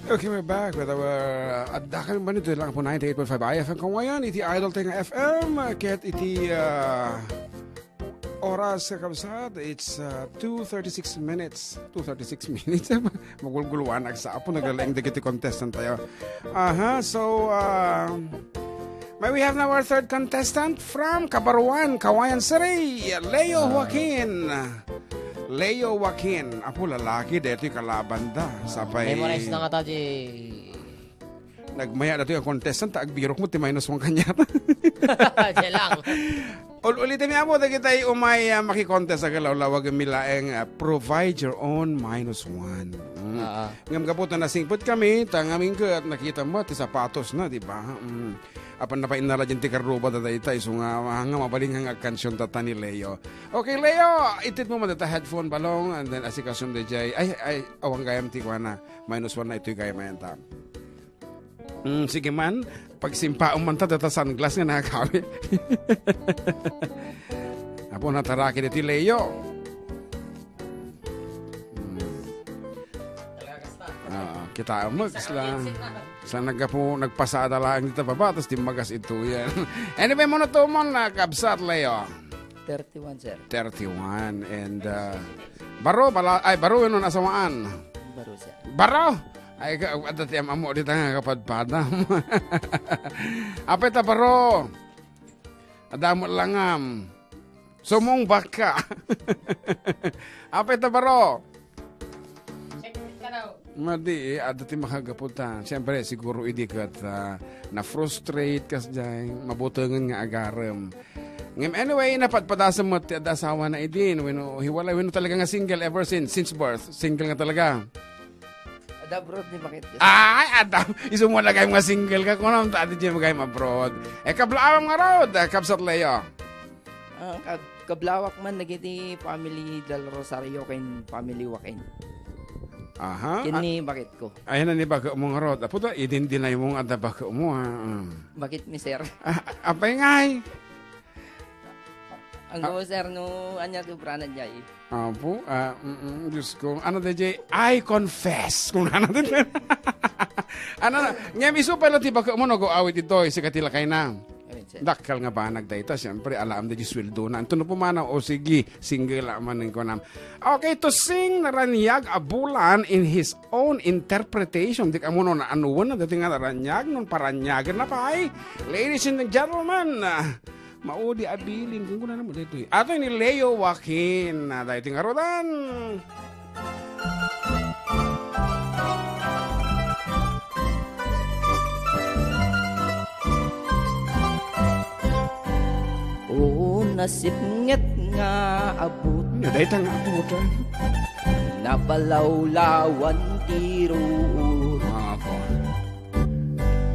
Okay, we're back with our addakan ba nito lang po 98.5 IFM kung ngayon iti Idol Tenga FM ket iti oras kabsat it's 2:36 minutes 2:36 minutes magulguluan sa apo naglaing dagiti contestant tayo. So may we have now our third contestant from Cabaruan, Kawayan City, Leo Joaquin. Leo Joaquin, apo lalaki dito kalaban da. Sapay... Memorize na nga tayo. Nagmaya dito yung contestant, tagbirok mo, -1 kanya. Siya lang. Ulitin niya mo, kita umay makikontest sa kalawlawag milaeng provide your own -1. Ngam kaputo na singpot kami, tangaming ka at nakita mo, ti sapatos na, di ba? Apan na pa inala dyan ti karuba da tayo, so nga mabaling hang kansyon tata ni Leo. Okay, Leo, itit mo data headphone balong, and then asikasyon da jay, ay, awang gayam ti kwa na, -1 na ito'y gayam ayanta. Sige man, pag simpa umanta data sunglass nga nakakawit. Apo nataraki na ti Leo. Kita mo, sa nagpasada lang dito baba, tapos di magas ito yan. Anyway, mo na to mo na kabsat, Leo. 31, sir. 31. And, baro yun ang asawaan. Baro, sir. Baro! Ay, dati amo dito nga kapadpadam. Apeta baro. Adamot langam. Sumong baka. Apeta baro. Madi, adati makagaputa. Siyempre, siguro hindi ka na-frustrate kas dyan, mabutangan nga agarem. Anyway, napadpadasa mo at asawa na idin. Hiwalay, talaga nga single ever since birth. Single nga talaga. Abroad ni bakit? Ay, Adam, isumula kayo nga single ka. Kung naman tayo dyan magayang abroad. Kablawang nga road, Kabsat Leo. Kablawak man, nagiti family Del Rosario kain family Joaquin. Aha. Kini bakit ko? Ayan na ni baka umong rod. Apo to, idin din na yung ada baka umo ha. Bakit mi sir? Apay ngay. Ang gawa sir no anya to pranan jay. Apo, Diyos ko. Ano da jay? I confess. Kung ano din. Ano na, ngayon iso pala ti baka umo go awit ito. Sikatila kay na. Dakal nga ba nagdayta, siyempre alam da di sweldo na. Ito na pumana, o sige, single man ng kunam. Okay, to sing naranyag abulan in his own interpretation. Di ka mo na anuwan na dating nga naranyag, nun paranyagan na pa ay. Ladies and gentlemen, maudi abilin, kung kuna naman dito. Ato ni Leo Joaquin, dating arodan. Nasipnget nga abot Dahil tang abot napalawlawan tiro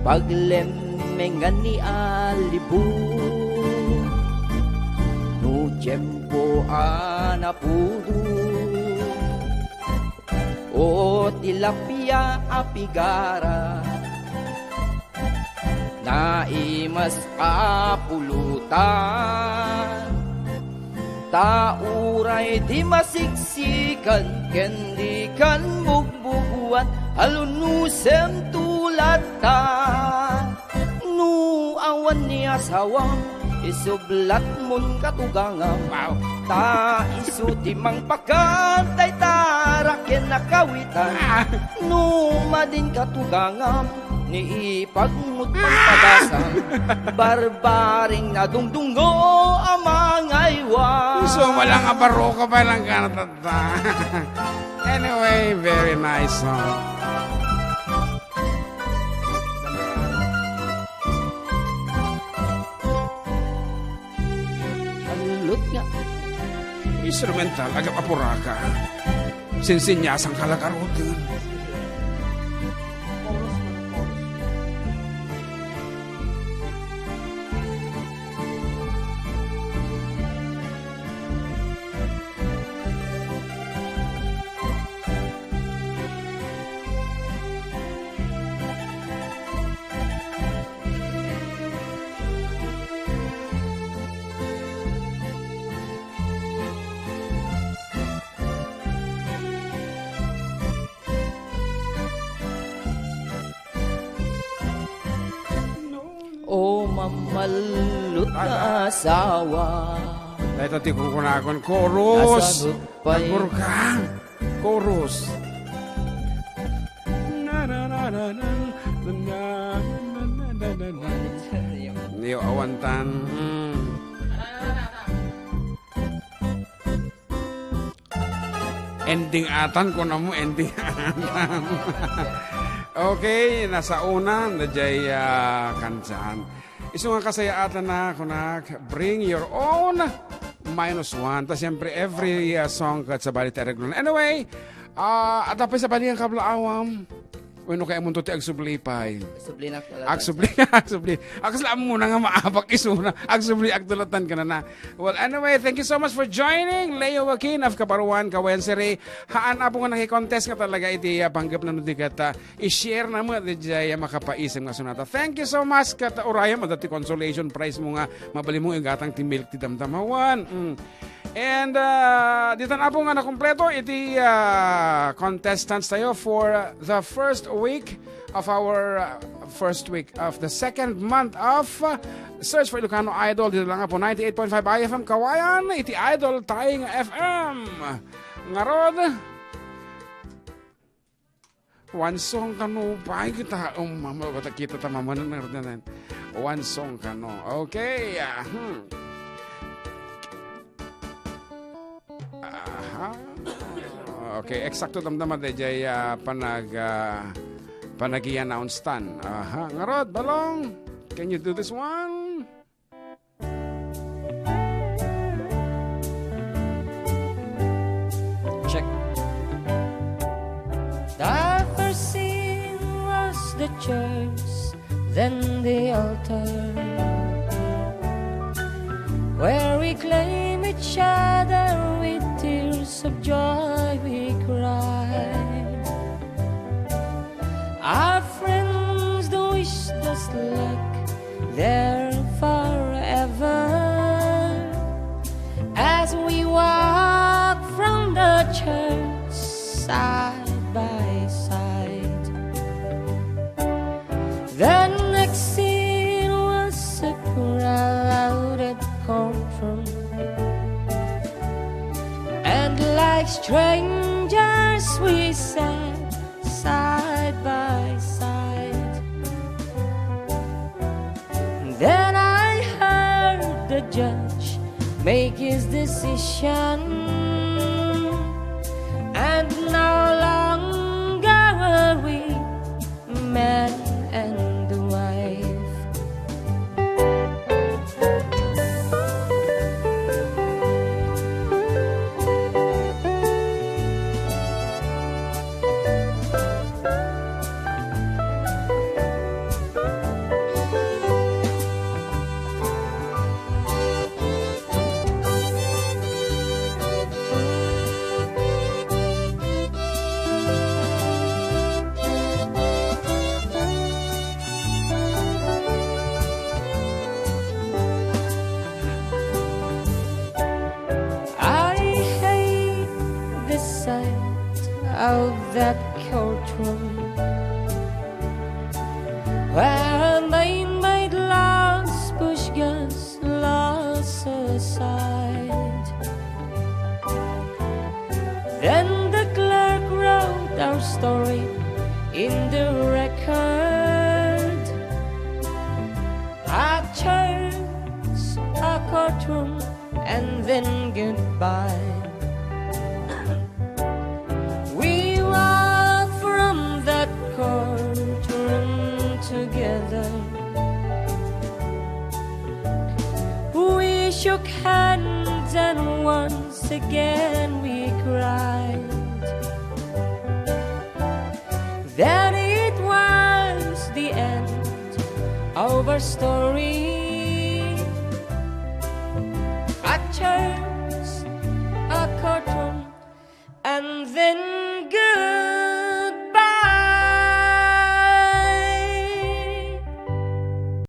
paglemengan ni alibu no tiempo anapudo o tilapia apigara naimas kapulutan tauray di masiksikan kendi kan bugbuguan alunusem tulatan nu awan ni asawang isublat mun katugangam ta isu timang pakantay taraken nakawitan nu madin katugangam ni ipagmut pagpadasan barbaring nadungdungo amang aywa. So walang abaro ka pa lang kanatata. Anyway, very nice song. Alulot nga. Instrumental, agap apuraka. Sinsinyasang kalakarotin. mamalut na asawa. Ito ti kukunakon. Chorus. Nasagot pa'y Nagpuro ka. Chorus. Na na na na na na na na na na. Niyo awantan. Ending atan ko na mo, ending atan. Okay, nasa una, najay kansan. Iso nga kasaya atan na, kunak, bring your own -1. Ta siyempre, every song kat sa bali tayo. Anyway, at apay sa bali ang kablaawam. Bueno, kaya mo ito agsubli-pay. Subli na pala. Agsubli. Agslam mo na nga maabak isuna. Agsubli, agdulatan ka na. Well, anyway, thank you so much for joining. Leo Joaquin of Kaparuan, Kawensere. Haan na po nga nakikontest ka talaga iti panggap na nuti kata. I-share na mo at jay makapaisang nga sunata. Thank you so much kata Uraya. Madati consolation prize mo nga. Mabali mo igatang ti milk ti damdamawan. And dito na po nga na kompleto iti contestants tayo for the first week of our first week of the second month of Search for Ilocano Idol. Dito lang nga po 98.5 IFM Kawayan, iti Idol tayong FM. Ngarod, one song kano pa kita mama bata kita ta mama na one song kano. Okay. Okay, eksakto damdaman jay panag-i-announce tan. Ngarod, Balong, can you do this one? Check. The first scene was the church, then the altar, where we claim each other with tears of joy we cried. Our friends don't wish us luck there forever, as we walk from the church side by side. The next scene was a crowded courtroom, and like strangers we sat side by side. Then I heard the judge make his decision, and no longer were we man and wife. Of that courtroom, where main made laws push God's laws aside. Then the clerk wrote our story in the record. A church, a courtroom, and then goodbye. Courtroom together, we shook hands and once again we cried. Then it was the end of our story. A church